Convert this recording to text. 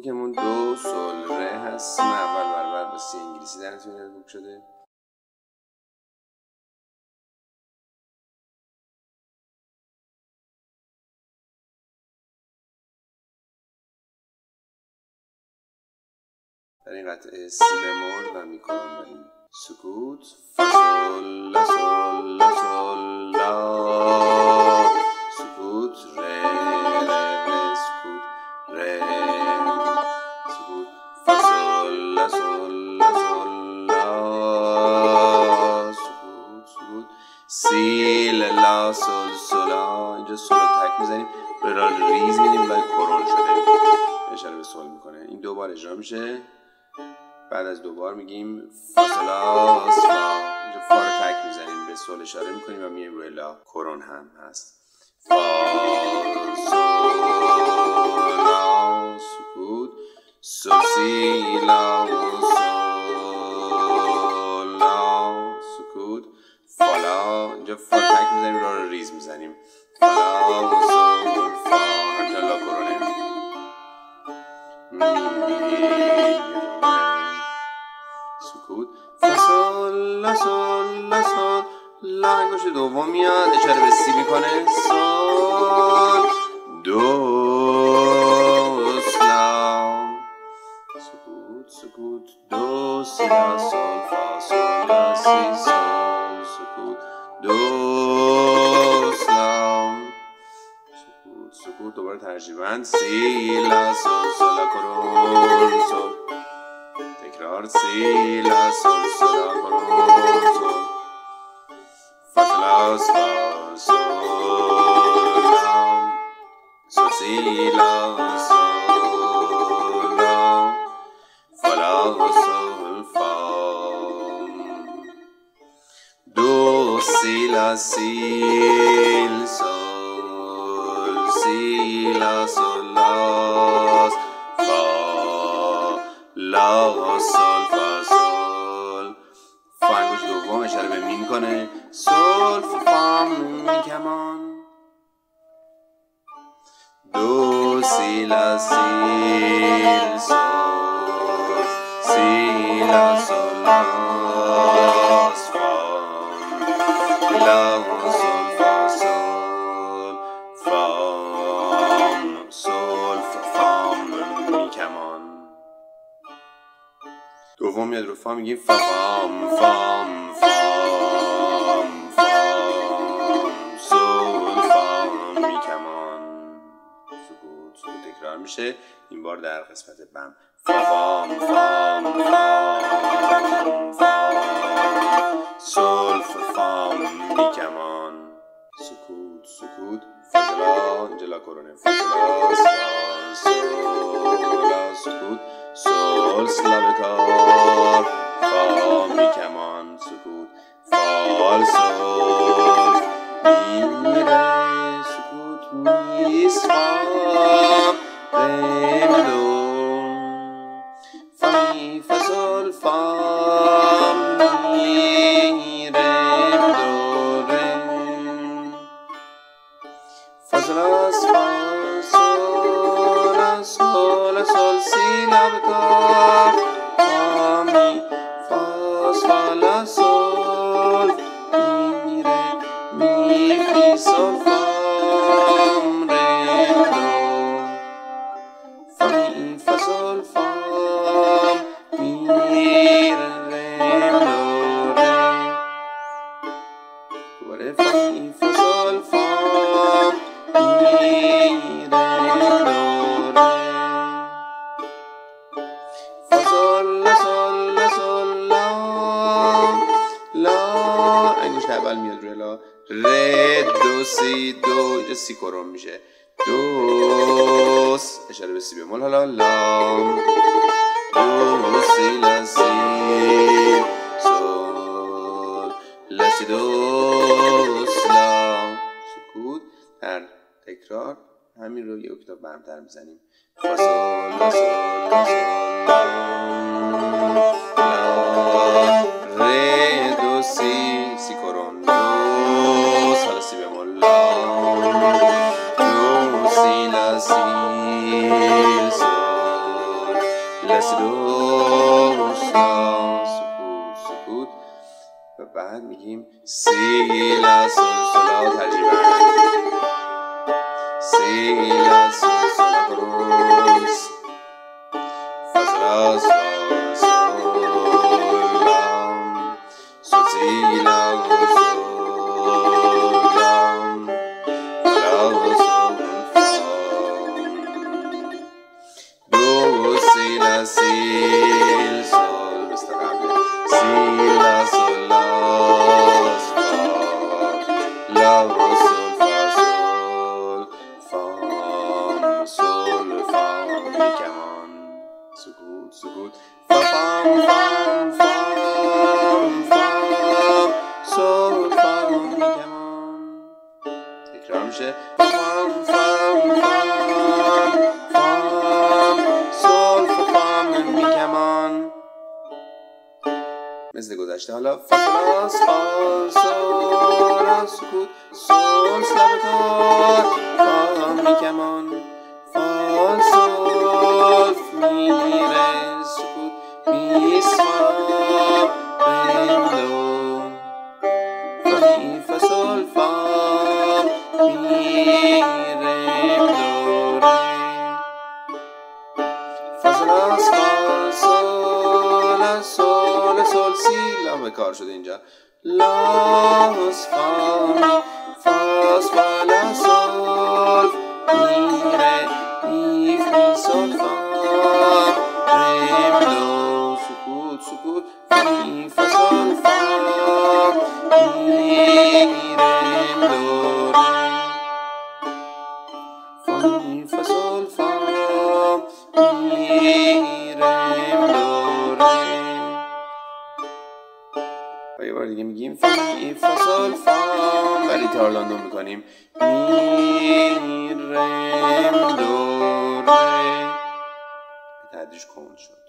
هوکمون دو سول ره هست. اول برابر با سی انگلیسی در نتیجه هوک شده. در این قطعه سی بمول و میکرون داریم. سکوت فا سول لا سول لا سول لا. سکوت ره ره ره سکوت ره. سکوت فا سول لا سول لا سول لا. سکوت سکوت سی لا سول سولا. اینجا سول تک میزنیم، را ریز میدیم لای کرون شده، اشاره به سول میکنه. این دو بار اجرا میشه. بعد از دو بار میگیم فا سولا فا. اینجا فا رو تک میزنیم، به سول اشاره میکنیم و میایم روی لا. کرون هم هست. فا سولا سکوت سول سی لا سول لا. سکوت فا لا. اینجا فا تک میزنیم، را رو ریز میزنیم. فا لا سول فا. همچنان لا کرونه. سکوت فا سول لا سول لا سول لا. انگشت دوم میاد، اشاره به سی میکنه. سول دو لا. سکوت سکوت دو سی لا سول فا سول لا سی سول. سکوت دو لا. سکوت سکوت دوباره ترجیباً سی لا سول سول لا کرون سول. تکرار سی لا سول سول لا کرون سول. فا سولا فا سول لا سول سی لا سول لا. فا لا سول فا. دو سی لا سی سول سی لا سول لا. فا لا سول فا سول. فا انگشت دوم اشاره به می میکنه. سول فا می کمان. دو سی لا سی سول سی لا سول لا فا لا سول فا سول فا سول فا می کمان. دوم میاد رو فا، میگیم فا فام فام فام فام سول فا می کمان. سکوت سکوت تکرار میشه، این بار در قسمت بم. فا فام فام فام فام سول فام می کمان. سکوت سکوت فا سولا. اینجا لا کرونه. فا سولا سولا سکوت سول سلا بکار. فا می کمان. سکوت فال سول می ره. سکوت می فا ره می دو. فا می فا سول فا می ره می دو ره. فا سولا فا سولا سول سول سی لا بکار. فا می فا سولا سول می ره می فی سول فا ره دو. فا می فا سول فا می ره دو ره. دوباره فا می فا سول فا می ره دو ره. فا سول لا سول لا سول لا لا. انگشت اول میاد روی لا. ره دو سی دو. اینجا سی کرون میشه. دو اشاره به سی بمول. حالا لا دو سی لا سی سول لا سی دو لا. سکوت در تکرار همین رو یک اکتاف برمتر میزنیم. فا سول لا سول لا سول لا. ره دو سی سی کرون. دو حالا سی بمول. لا دو سی لا سی سول لا سی دو سا سکوت سکوت و بعد میگیم سی لا سل سل لا ترجیبا سی لا سل سل لا کروس فا سل لا سل سل لام سل سی لا سل لام لا سل فا دو سی لا سی سل مثل قبل سی لا سل لا لا سل فا سل فام سل فام می کمان سکوت سکوت فا فام فام فام فام سل فام می کمان تکرار میشه فا فام فام فام فام سل فا فام می کمان مثل گذشته. حالا فا لاس فا سل سکوت سل سلبتار فا می کمان فا سل می ره سکوت می سوا رم دو فا می فا سل فا می رم دو ره فا سلاس فا سل سل سل سی لا به کار شده اینجا لاس فا می فاس فا لا سل می ره می فی سل فا رم دو سکوت سکوت فا می فا سل فا می رم دو ره فا می فا سل فا می رم دو ره و یه بار دیگه میگیم فا می فا سل فا ولی تارلاندو میکنیم می رم دو ره به تدریج کند شد.